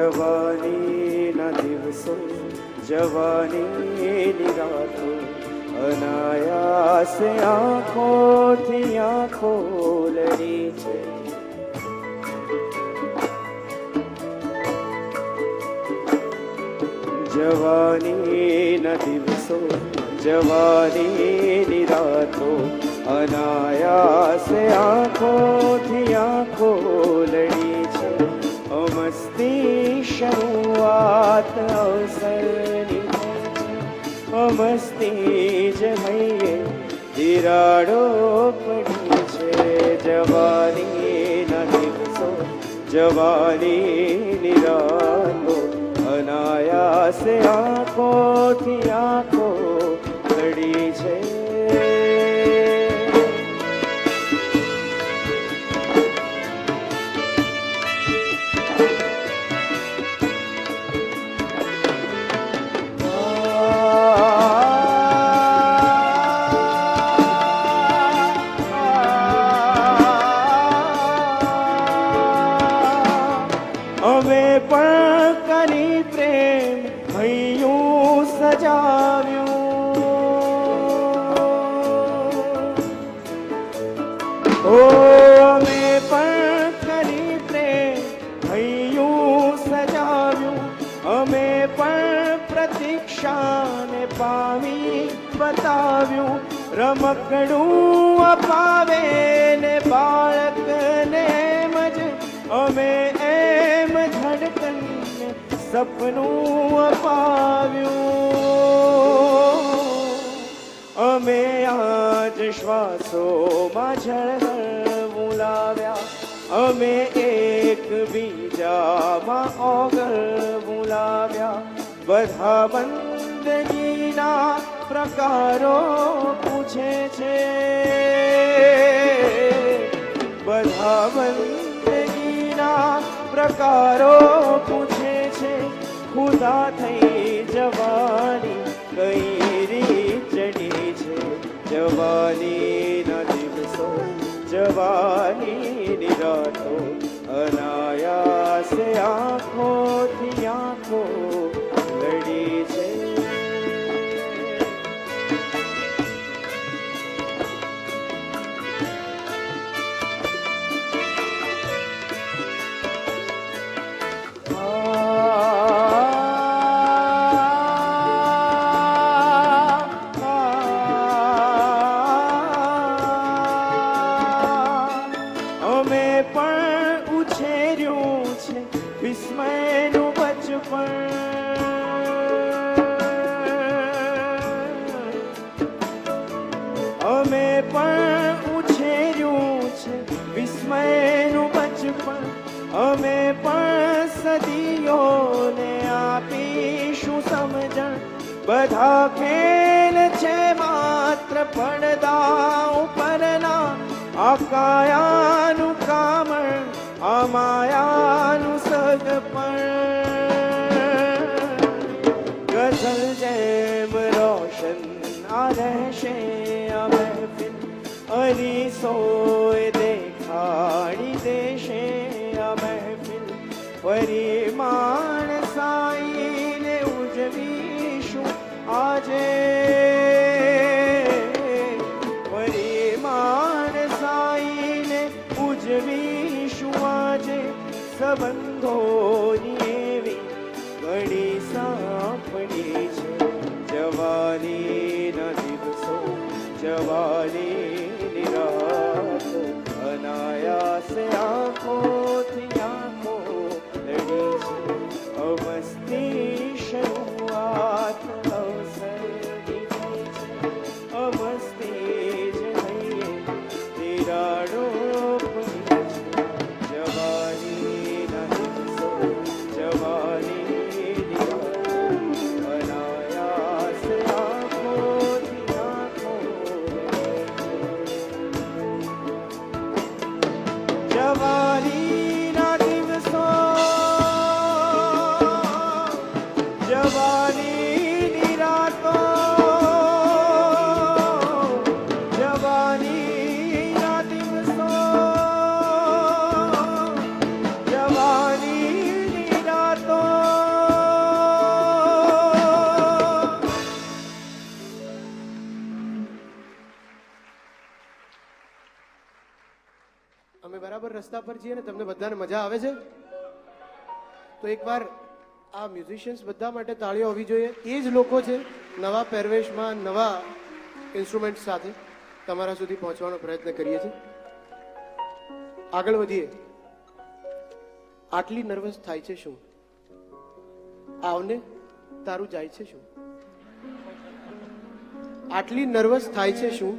જવાનીના દિવસો જવાનીની રાતો અનાયાસે આંખોથી આંખો લડી છે. જવાનીના દિવસો જવાનીની રાતો અનાયાસે આંખોથી આંખો લડી છે. મસ્તી શરૂઆત અવસરની મસ્તી જ હૈયે તિરાડો પડી છે. જવાનીના દિવસો જવાનીની રાતો અનાયાસે આંખોથી આંખો લડી છે. અમે પણ કરી પ્રેમ હૈયું સજાવ્યું. ઓ અમે પણ કરી પ્રેમ હૈયું સજાવ્યું. અમે પણ પ્રતીક્ષાને પામી બતાવ્યું. રમકડું અપાવે ને બાળકને એમ જ અમે એમ ધડકનને સપનું અપાવ્યું. અમે આજ શ્વાસોમાં ઝળહળવું લાવ્યા. અમે એકબીજામાં ઓગળવું લાવ્યા. બધા બંદગીના પ્રકારો પૂછે છે. બધા બંદગીના પ્રકારો પૂછે છે. ખુદા થઈ જવાની કઈ રીત ચડી છે. જવાનીના દિવસો જવાનીની રાતો અનાયાસે આંખોથી આંખો લડી છે. અમે પણ ઉછેર્યું છે વિસ્મયનું બચપણ. અમે પણ ઉછેર્યું છે વિસ્મયનું બચપણ. અમે પણ સદીઓને આપીશું સમજણ. બધા ખેલ છે માત્ર પડદા ઉપરના. આ કાયાનું કામણ આ માયાનું સગપણ. ગઝલ જેમ રોશન આ રહેશે આ મહેફિલ. અરીસોએ દેખાડી દેશે આ મહેફિલ. પરિમાણ સાઈને ઉજવીશું આજે. પરિમાણ સાઈને ઉજવીશું આજે. સંબંધોની એવી ઘડી સાંપડી છે. જવાનીના દિવસો જવાનીની રાતો અનાયાસે આંખોથી આંખો લડી છે. મસ્તી શરૂઆત અવસરની થઈ છે. મસ્તી જ હૈયે તિરાડો પડી છે. જવાનીના દિવસો જવાનીની રાતો અનાયાસે આંખોથી આંખો લડી છે. રસ્તા પર છીએ ને તમને બધાને મજા આવે છે? તો એકવાર આ મ્યુઝિશિયન્સ બધા માટે તાળીઓ હોવી જોઈએ. એ જ લોકો છે નવા પહેરવેશમાં, નવા ઇન્સ્ટ્રુમેન્ટ સાથે તમારા સુધી પહોંચવાનો પ્રયત્ન કરીએ છીએ. આગળ વધીએ. આટલી નર્વસ થાય છે શું? આવને તારું જાય છે શું? આટલી નર્વસ થાય છે શું?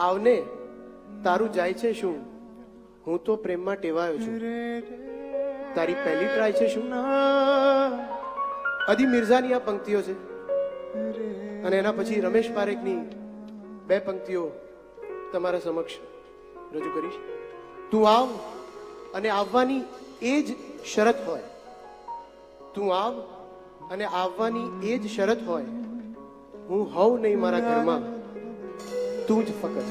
આવને તારું જાય છે શું? હું તો પ્રેમમાં ટેવાયો છું. તારી પહેલી ટ્રાય છે શું? અદી મિર્ઝાની આ પંક્તિઓ છે અને એના પછી રમેશ પારેખની બે પંક્તિઓ તમારા સમક્ષ રજૂ કરીશ. તું આવ અને આવવાની એ જ શરત હોય. તું આવ અને આવવાની એ જ શરત હોય. હું હોઉં નહીં મારા ઘરમાં, તું જ ફકત.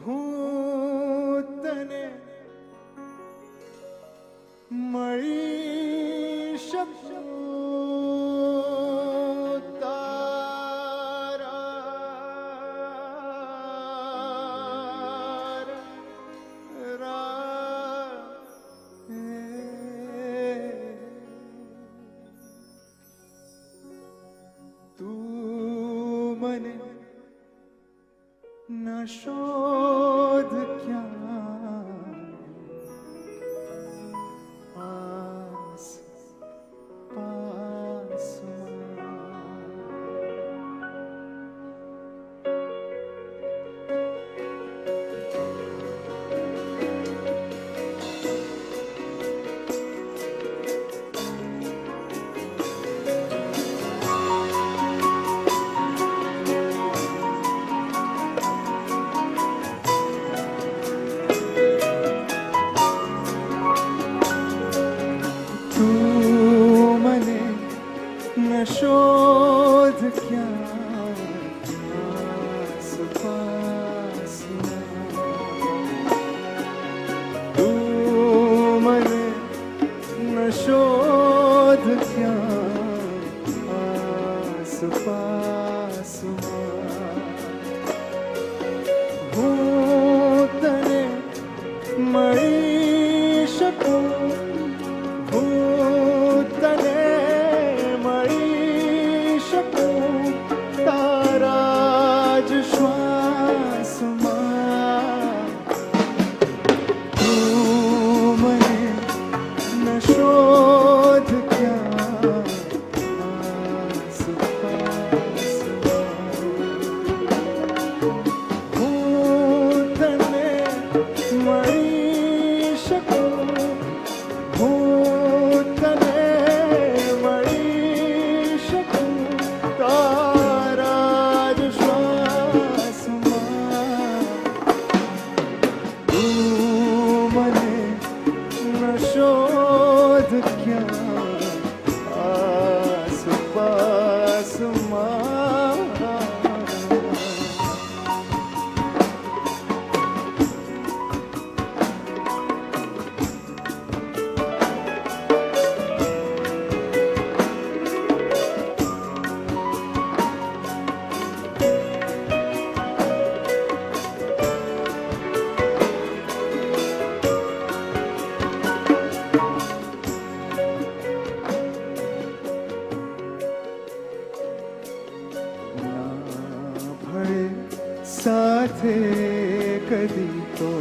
હું તને મળી શકું તું મને ન શોધ ક્યાં આસ તું મને ન શોધ ક્યાં આસપાસમાં. તું મને ન શોધ ક્યાં આસપાસમાં. હું તને મળી શકું, હું તને મળી શકું તારા જ શ્વાસમાં. તું મને ન શોધ ક્યાં આસપાસમાં. હું તને મળી શકું, હું તને મળી શકું તારા જ શ્વાસમાં. તું મને ન શોધ ક્યાં આસપાસમાં. સાથે કદી તો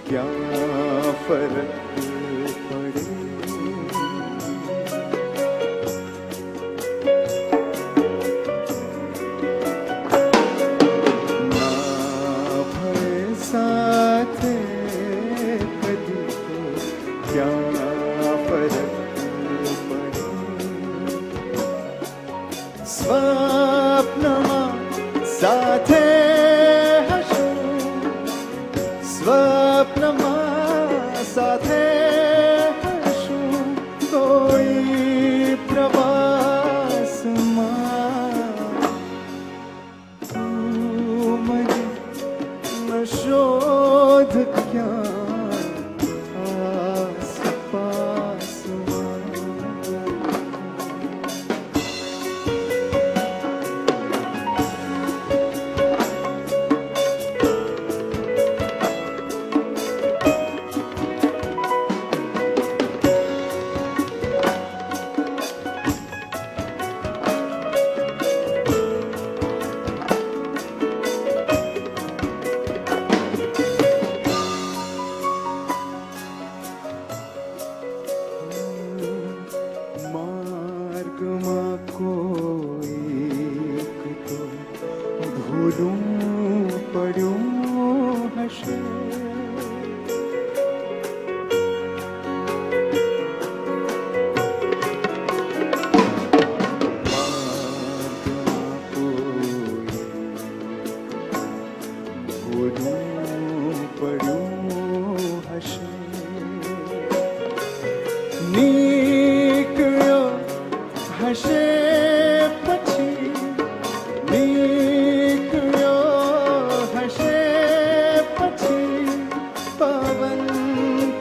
ક્યાં ફરક પડે. ના ભય સાથે કદી તો ક્યાં ફરક પડે. સ્વપ્નમાં સાથે સ્વપ્નમાં સાથે હશું કોઈ પ્રવાસમાં તું મને ન શોધ ક્યાં આસપાસમાં માર્ગમાં કોઈક તો ભૂલું પડ્યું હશે ભૂલું પડ્યું હશે નીકળ્યો હશે પછી નીકળ્યો હશે પછી પવન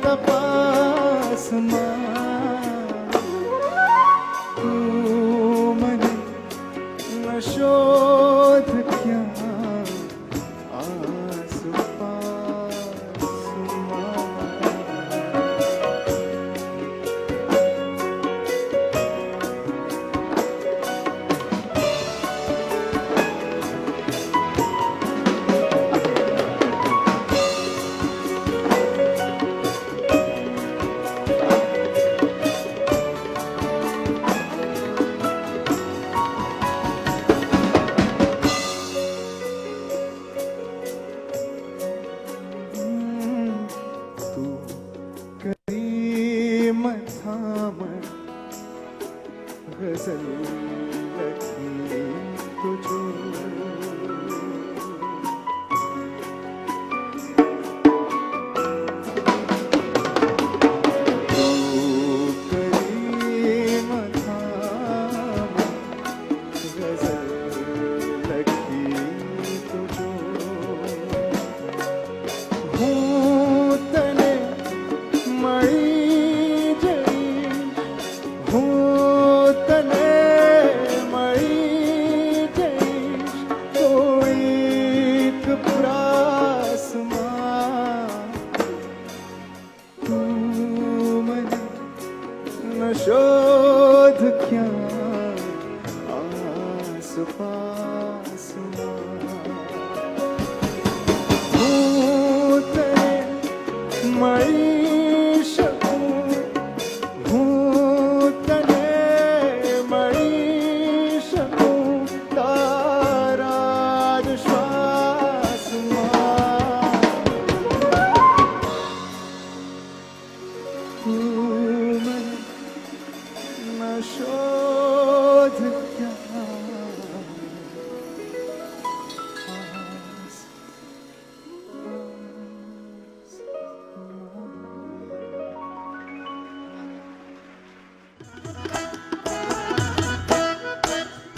તપાસમાં તું મને ન શોધ ક્યાં ગઝલ લખી તો